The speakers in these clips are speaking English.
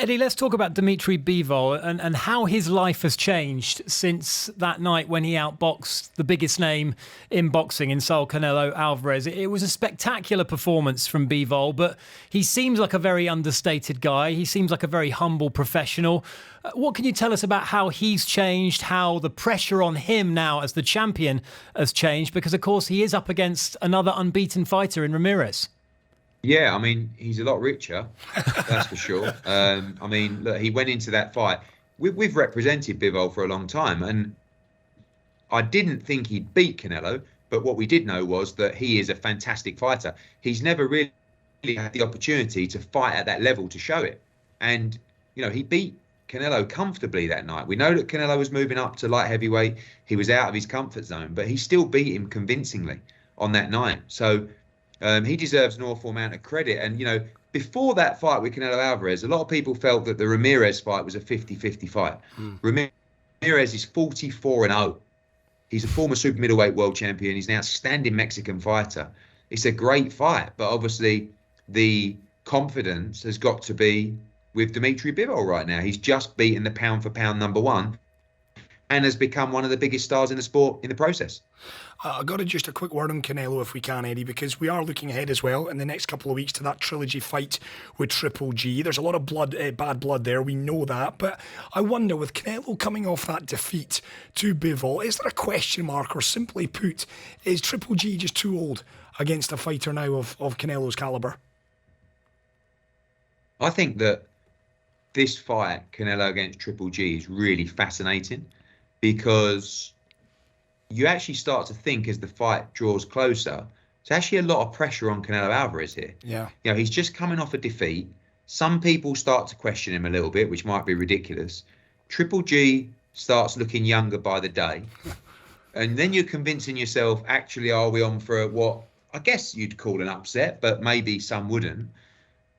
Eddie, let's talk about Dmitry Bivol and how his life has changed since that night when he outboxed the biggest name in boxing in Saul Canelo Alvarez. It was a spectacular performance from Bivol, but he seems like a very understated guy. He seems like a very humble professional. What can you tell us about how he's changed, how the pressure on him now as the champion has changed? Because, of course, he is up against another unbeaten fighter in Ramirez. Yeah, I mean, he's a lot richer, that's for sure. I mean, look, he went into that fight. We've represented Bivol for a long time, and I didn't think he'd beat Canelo, but what we did know was that he is a fantastic fighter. He's never really had the opportunity to fight at that level to show it. And, you know, he beat Canelo comfortably that night. We know that Canelo was moving up to light heavyweight. He was out of his comfort zone, but he still beat him convincingly on that night. So he deserves an awful amount of credit. And, you know, before that fight with Canelo Alvarez, a lot of people felt that the Ramirez fight was a 50-50 fight. Ramirez is 44-0. He's a former super middleweight world champion. He's an outstanding Mexican fighter. It's a great fight, but obviously the confidence has got to be with Dmitry Bivol right now. He's just beaten the pound for pound #1 and has become one of the biggest stars in the sport in the process. I've got just a quick word on Canelo if we can, Eddie, because we are looking ahead as well in the next couple of weeks to that trilogy fight with Triple G. There's a lot of bad blood there, we know that, but I wonder, with Canelo coming off that defeat to Bivol, is there a question mark, or simply put, is Triple G just too old against a fighter now of Canelo's calibre? I think that this fight, Canelo against Triple G, is really fascinating because you actually start to think as the fight draws closer, there's actually a lot of pressure on Canelo Alvarez here. Yeah. You know, he's just coming off a defeat. Some people start to question him a little bit, which might be ridiculous. Triple G starts looking younger by the day. And then you're convincing yourself, actually, are we on for what I guess you'd call an upset, but maybe some wouldn't.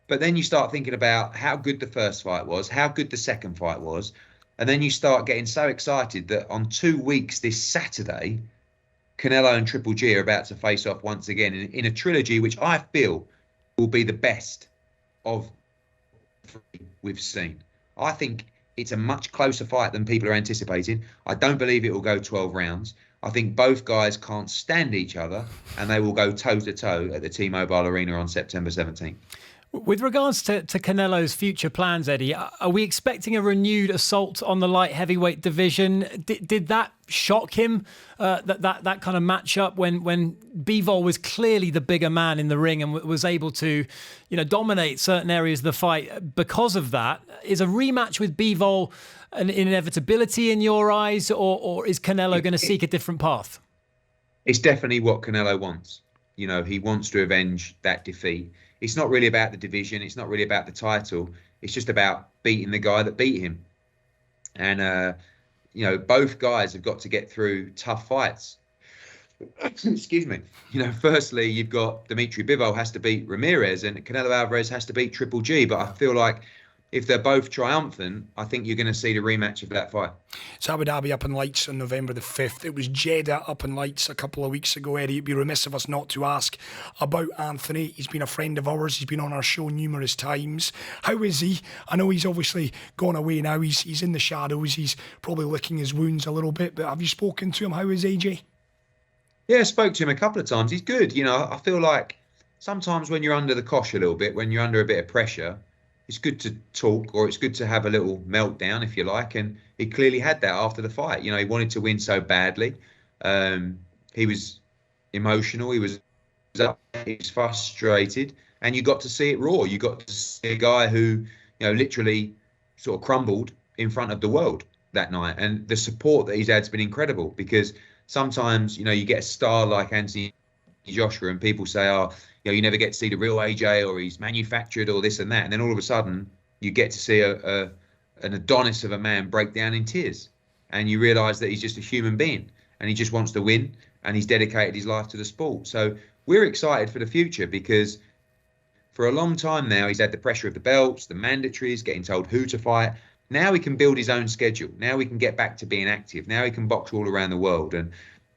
But then you start thinking about how good the first fight was, how good the second fight was. And then you start getting so excited that on 2 weeks this Saturday, Canelo and Triple G are about to face off once again in a trilogy which I feel will be the best of we've seen. I think it's a much closer fight than people are anticipating. I don't believe it will go 12 rounds. I think both guys can't stand each other and they will go toe-to-toe at the T-Mobile Arena on September 17th. With regards to Canelo's future plans, Eddie, are we expecting a renewed assault on the light heavyweight division? Did that shock him, that kind of matchup when Bivol was clearly the bigger man in the ring and was able to, you know, dominate certain areas of the fight because of that? Is a rematch with Bivol an inevitability in your eyes, or is Canelo going to seek a different path? It's definitely what Canelo wants. You know, he wants to avenge that defeat. It's not really about the division. It's not really about the title. It's just about beating the guy that beat him. And, you know, both guys have got to get through tough fights. Excuse me. You know, firstly, you've got Dmitry Bivol has to beat Ramirez and Canelo Alvarez has to beat Triple G. But I feel like if they're both triumphant, I think you're going to see the rematch of that fight. It's Abu Dhabi up in lights on November the 5th. It was Jeddah up in lights a couple of weeks ago, Eddie. It'd be remiss of us not to ask about Anthony. He's been a friend of ours. He's been on our show numerous times. How is he? I know he's obviously gone away now. He's in the shadows. He's probably licking his wounds a little bit. But have you spoken to him? How is AJ? Yeah, I spoke to him a couple of times. He's good. You know, I feel like sometimes when you're under the cosh a little bit, when you're under a bit of pressure, it's good to talk, or it's good to have a little meltdown, if you like. And he clearly had that after the fight. You know, he wanted to win so badly. He was emotional. He was frustrated. And you got to see it raw. You got to see a guy who, you know, literally sort of crumbled in front of the world that night. And the support that he's had has been incredible, because sometimes, you know, you get a star like Anthony Joshua and people say, oh, you know, you never get to see the real AJ, or he's manufactured, or this and that. And then all of a sudden you get to see an Adonis of a man break down in tears. And you realise that he's just a human being and he just wants to win, and he's dedicated his life to the sport. So we're excited for the future, because for a long time now he's had the pressure of the belts, the mandatories, getting told who to fight. Now he can build his own schedule. Now he can get back to being active. Now he can box all around the world. And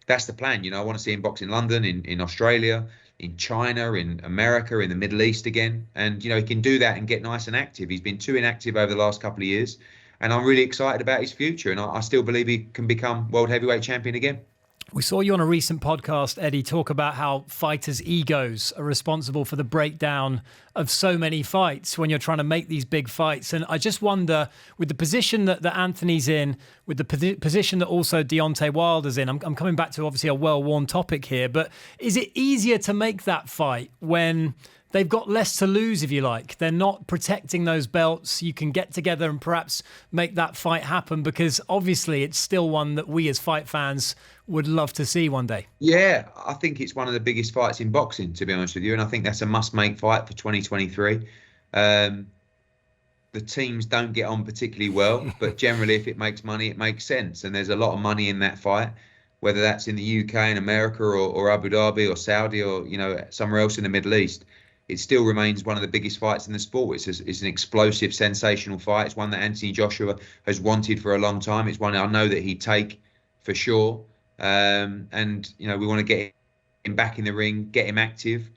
that's the plan. You know, I want to see him box in London, in Australia. in China, in America, in the Middle East again. And, he can do that and get nice and active. He's been too inactive over the last couple of years. And I'm really excited about his future. And I still believe he can become world heavyweight champion again. We saw you on a recent podcast, Eddie, talk about how fighters' egos are responsible for the breakdown of so many fights when you're trying to make these big fights. And I just wonder, with the position that Anthony's in, with the position that also Deontay Wilder's in, I'm coming back to obviously a well-worn topic here, but is it easier to make that fight when they've got less to lose, if you like? They're not protecting those belts. You can get together and perhaps make that fight happen, because obviously it's still one that we as fight fans would love to see one day. Yeah, I think it's one of the biggest fights in boxing, to be honest with you. And I think that's a must-make fight for 2023. The teams don't get on particularly well, but generally if it makes money, it makes sense. And there's a lot of money in that fight, whether that's in the UK and America or Abu Dhabi or Saudi or, somewhere else in the Middle East. It still remains one of the biggest fights in the sport. It's an explosive, sensational fight. It's one that Anthony Joshua has wanted for a long time. It's one I know that he'd take for sure. And we want to get him back in the ring, get him active,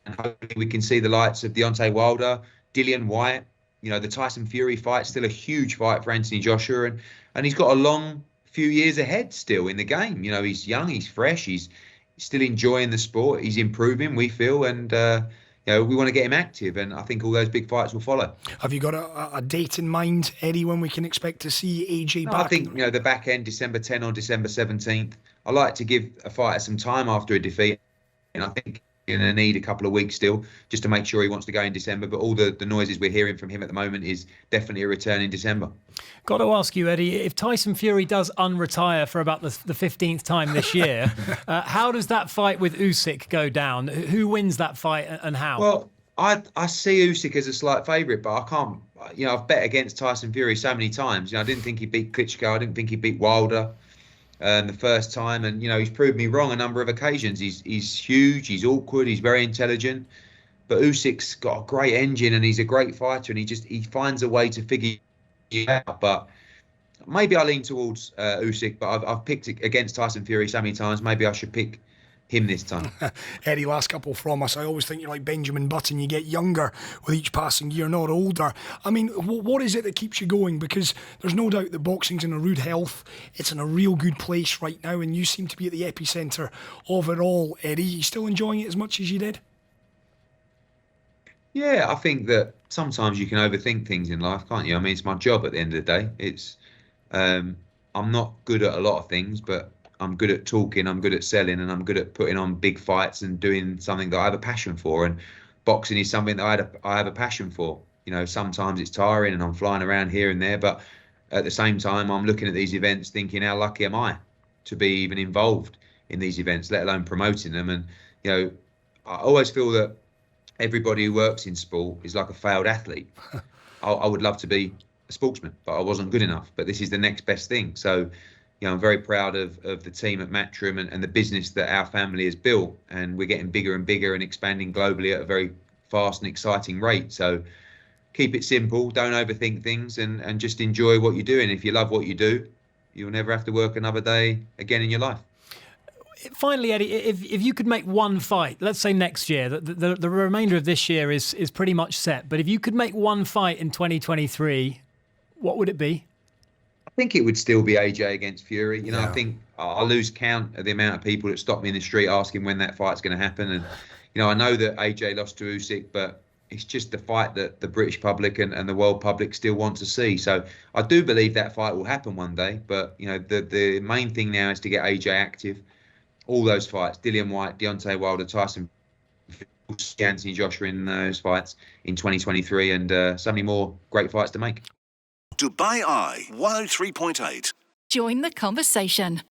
and hopefully we can see the lights of Deontay Wilder, Dillian Whyte. The Tyson Fury fight, still a huge fight for Anthony Joshua, and he's got a long few years ahead still in the game. He's young, he's fresh, he's still enjoying the sport, he's improving, we feel, and we want to get him active, and I think all those big fights will follow. Have you got a date in mind, Eddie, when we can expect to see AJ back? I think, the back end, December 10 or December 17th. I like to give a fighter some time after a defeat, and I think you're going to need a couple of weeks still just to make sure he wants to go in December. But all the noises we're hearing from him at the moment is definitely a return in December. Got to ask you, Eddie, if Tyson Fury does unretire for about the 15th time this year, how does that fight with Usyk go down? Who wins that fight and how? Well, I see Usyk as a slight favourite, but I can't. I've bet against Tyson Fury so many times. I didn't think he beat Klitschko. I didn't think he beat Wilder the first time, and he's proved me wrong a number of occasions. He's huge, he's awkward, he's very intelligent, but Usyk's got a great engine and he's a great fighter, and he finds a way to figure it out. But maybe I lean towards Usyk, but I've picked against Tyson Fury so many times. Maybe I should pick him this time. Eddie, last couple from us. I always think you're like Benjamin Button. You get younger with each passing year, not older. I mean, what is it that keeps you going? Because there's no doubt that boxing's in a rude health. It's in a real good place right now, and you seem to be at the epicentre of it all, Eddie. You still enjoying it as much as you did? Yeah, I think that sometimes you can overthink things in life, can't you? I mean, it's my job at the end of the day. It's I'm not good at a lot of things, but I'm good at talking, I'm good at selling, and I'm good at putting on big fights and doing something that I have a passion for. And boxing is something that I have a passion for. Sometimes it's tiring and I'm flying around here and there, but at the same time, I'm looking at these events thinking, how lucky am I to be even involved in these events, let alone promoting them. And, I always feel that everybody who works in sport is like a failed athlete. I would love to be a sportsman, but I wasn't good enough. But this is the next best thing. So, I'm very proud of the team at Matchroom and the business that our family has built. And we're getting bigger and bigger and expanding globally at a very fast and exciting rate. So keep it simple, don't overthink things, and just enjoy what you're doing. If you love what you do, you'll never have to work another day again in your life. Finally, Eddie, if you could make one fight, let's say next year, the remainder of this year is pretty much set, but if you could make one fight in 2023, what would it be? I think it would still be AJ against Fury. I think I'll lose count of the amount of people that stop me in the street asking when that fight's going to happen. And, I know that AJ lost to Usyk, but it's just the fight that the British public and the world public still want to see. So I do believe that fight will happen one day. But, the main thing now is to get AJ active. All those fights, Dillian Whyte, Deontay Wilder, Tyson, Anthony Joshua in those fights in 2023, and so many more great fights to make. Dubai Eye 103.8. Join the conversation.